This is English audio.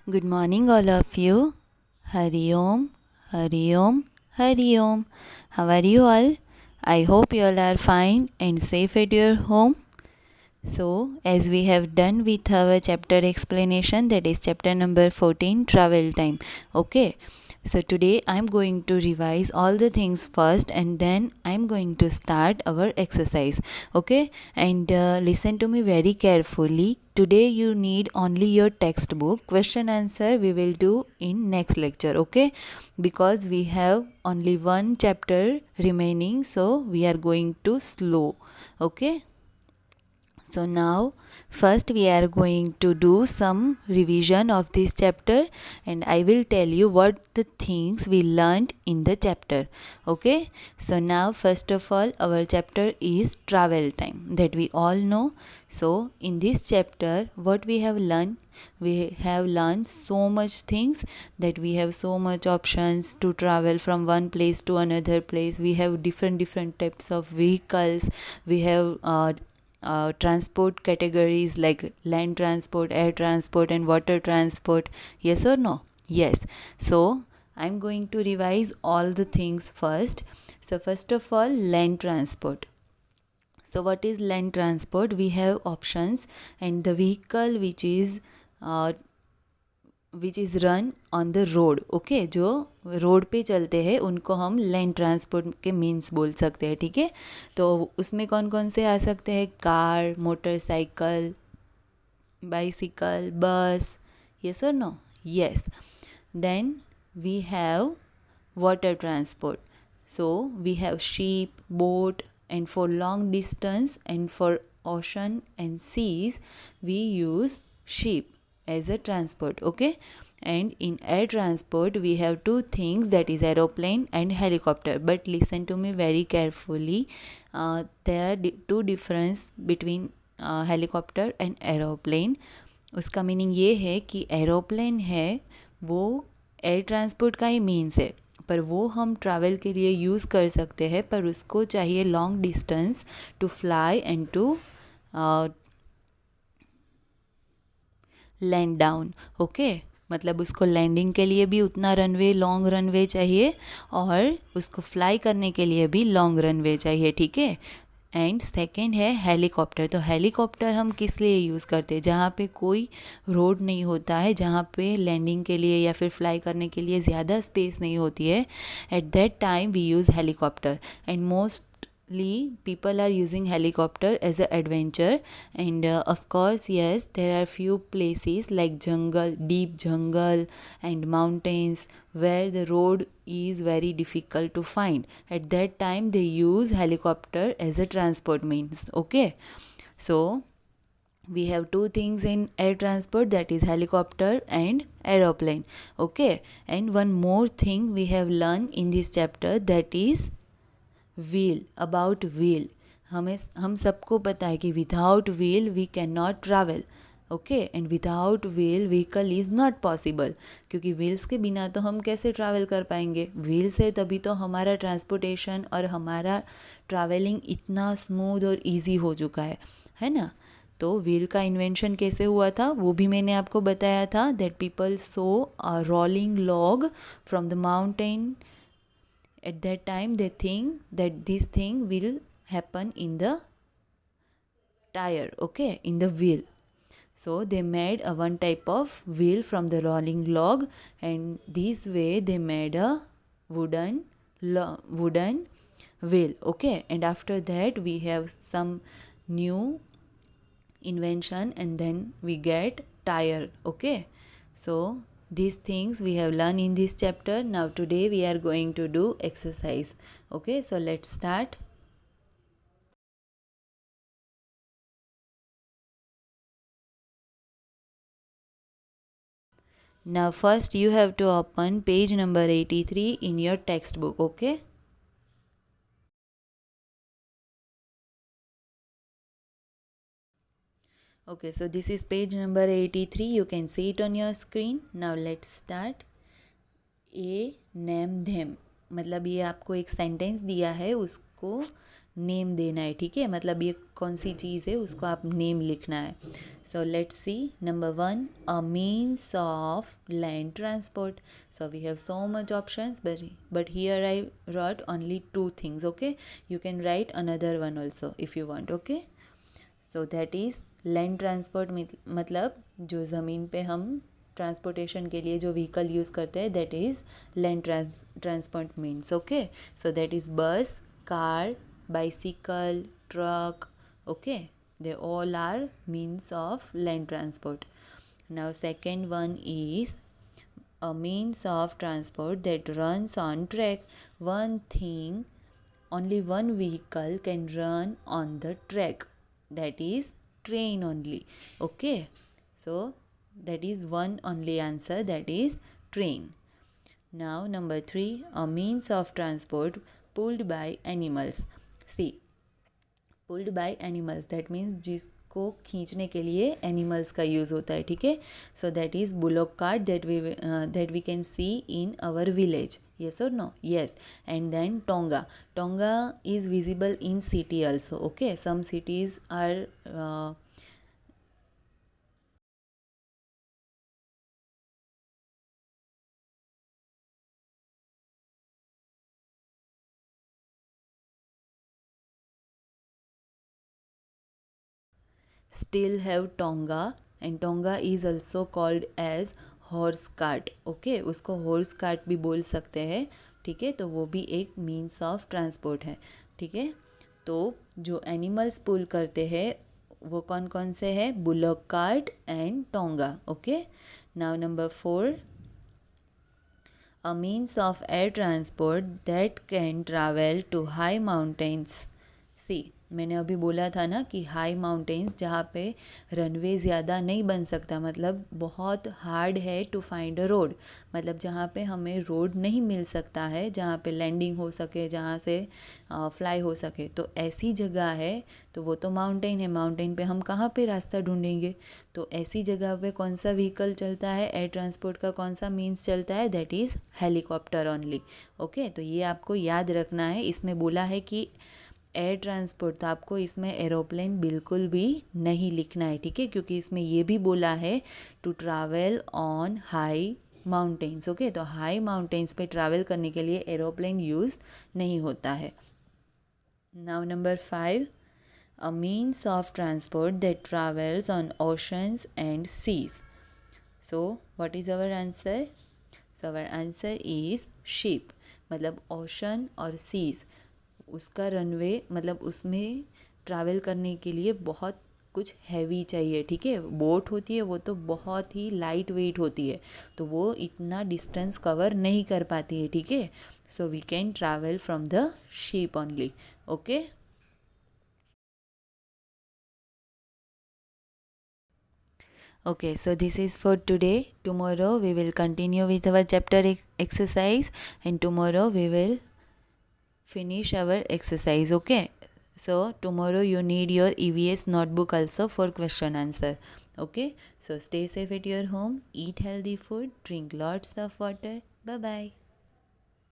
Good morning, all of you. Hari Om, Hari Om, Hari Om. How are you all? I hope you all are fine and safe at your home. So, as we have done with our chapter explanation, that is chapter number 14, travel time. Okay. So, today I am going to revise all the things first and then I am going to start our exercise. Okay. And listen to me very carefully. Today you need only your textbook. Question answer we will do in next lecture. Okay. Because we have only one chapter remaining. So, we are going to slow. Okay. So now first we are going to do some revision of this chapter and I will tell you what the things we learned in the chapter. Okay. So now first of all our chapter is travel time that we all know. So in this chapter what we have learned so much things that we have so much options to travel from one place to another place. We have different types of vehicles. We have transport categories like land transport, air transport, and water transport. Yes or no? Yes. So, I'm going to revise all the things first. So, first of all, land transport. So, what is land transport? We have options, and the vehicle uh, which is run on the road okay जो road पे चलते हैं उनको हम land transport के means बोल सकते हैं ठीक है तो उसमें कौन कौन से आ सकते हैं car motorcycle bicycle bus yes और no yes then we have water transport so we have ship boat and for long distance and for ocean and seas we use ship as a transport okay and in air transport we have two things that is aeroplane and helicopter but listen to me very carefully there are two difference between helicopter and aeroplane उसका meaning ये है कि aeroplane है वो air transport का ही means है पर वो हम ट्रैवल के लिए यूज़ कर सकते हैं पर उसको चाहिए long distance to fly and to land down okay मतलब उसको लैंडिंग के लिए भी उतना रनवे लॉन्ग रनवे चाहिए और उसको फ्लाई करने के लिए भी लॉन्ग रनवे चाहिए ठीक है एंड सेकेंड है हेलीकॉप्टर तो हेलीकॉप्टर हम किस लिए यूज़ करते हैं जहाँ पे कोई रोड नहीं होता है जहाँ पे लैंडिंग के लिए या फिर फ्लाई करने के लिए ज़्यादा स्पेस नहीं होती है at that time we use helicopter and mostly people are using helicopter as an adventure and of course yes there are few places like jungle deep jungle and mountains where the road is very difficult to find at that time they use helicopter as a transport means okay so we have two things in air transport that is helicopter and aeroplane okay and one more thing we have learned in this chapter that is wheel about wheel हम सबको पता है कि without wheel we can not travel okay and without wheel vehicle is not possible क्योंकि wheels के बिना तो हम कैसे ट्रैवल कर पाएंगे व्हील से तभी तो हमारा ट्रांसपोर्टेशन और हमारा ट्रैवलिंग इतना स्मूथ और इजी हो चुका है ना तो व्हील का इन्वेंशन कैसे हुआ था वो भी मैंने आपको बताया था that people so a rolling log from the mountain at that time they think that this thing will happen in the tire okay in the wheel so they made a one type of wheel from the rolling log and this way they made a wooden wheel okay and after that we have some new invention and then we get tire okay so these things we have learned in this chapter now today we are going to do exercise okay so let's start now first you have to open page number 83 in your textbook okay okay so this is page number 83 you can see it on your screen now let's start a name them मतलब ये आपको एक sentence दिया है उसको name देना है, ठीक है, मतलब ये कौन सी चीज़ है उसको आप नेम लिखना है. So let's see. Number 1, a means of land transport. So we have so much options, but here I wrote only two things. Okay, you can write another one also if you want. Okay, so that is land transport. मतलब जो ज़मीन पे हम transportation के लिए जो vehicle use करते हैं, that is land transport means. Okay, so that is बस, car, bicycle, truck. Okay, they all are means of land transport. Now second one is a means of transport that runs on track. One thing, only one vehicle can run on the track, that is train only. Okay, so that is one only answer, that is train. Now number 3, a means of transport pulled by animals. See, pulled by animals, that means जिसको खींचने के लिए animals का use होता है, ठीक है. So that is bullock cart that we can see in our village. yes or no? Yes. And then tonga is visible in city also. Okay, some cities are still have tonga, and tonga is also called as horse cart. Okay, उसको horse cart भी बोल सकते हैं, ठीक है. तो वो भी एक मीन्स ऑफ ट्रांसपोर्ट है, ठीक है. तो जो एनिमल्स पुल करते हैं वो कौन कौन से हैं? Bullock cart and tonga. Okay, now number 4, a means of air transport that can travel to high mountains. See, मैंने अभी बोला था ना कि हाई माउंटेन्स जहाँ पे रनवे ज़्यादा नहीं बन सकता, मतलब बहुत हार्ड है टू फाइंड अ रोड, मतलब जहाँ पे हमें रोड नहीं मिल सकता है, जहाँ पे लैंडिंग हो सके, जहाँ से फ्लाई हो सके, तो ऐसी जगह है. तो वो तो माउंटेन है, माउंटेन पे हम कहाँ पे रास्ता ढूंढेंगे? तो ऐसी जगह पे कौन सा व्हीकल चलता है, एयर ट्रांसपोर्ट का कौन सा मीन्स चलता है? That is helicopter only. Okay, तो ये आपको याद रखना है. इसमें बोला है कि एयर ट्रांसपोर्ट, तो आपको इसमें एरोप्लेन बिल्कुल भी नहीं लिखना है, ठीक है, क्योंकि इसमें ये भी बोला है to travel on high mountains. Okay, तो हाई माउंटेन्स पे ट्रैवल करने के लिए एरोप्लेन यूज़ नहीं होता है. Now number 5, a means of transport that travels on oceans and seas. So what is our answer? So our answer is ship. मतलब ocean और सीज, उसका रनवे, मतलब उसमें ट्रैवल करने के लिए बहुत कुछ हैवी चाहिए, ठीक है. बोट होती है वो तो बहुत ही लाइट वेट होती है, तो वो इतना डिस्टेंस कवर नहीं कर पाती है, ठीक है. So we can travel from the ship only. Okay, okay, so this is for today. Tomorrow we will continue with our chapter exercise, and tomorrow we will finish our exercise. Okay, so tomorrow you need your EVS notebook also for question answer. Okay, so stay safe at your home, eat healthy food, drink lots of water. Bye bye.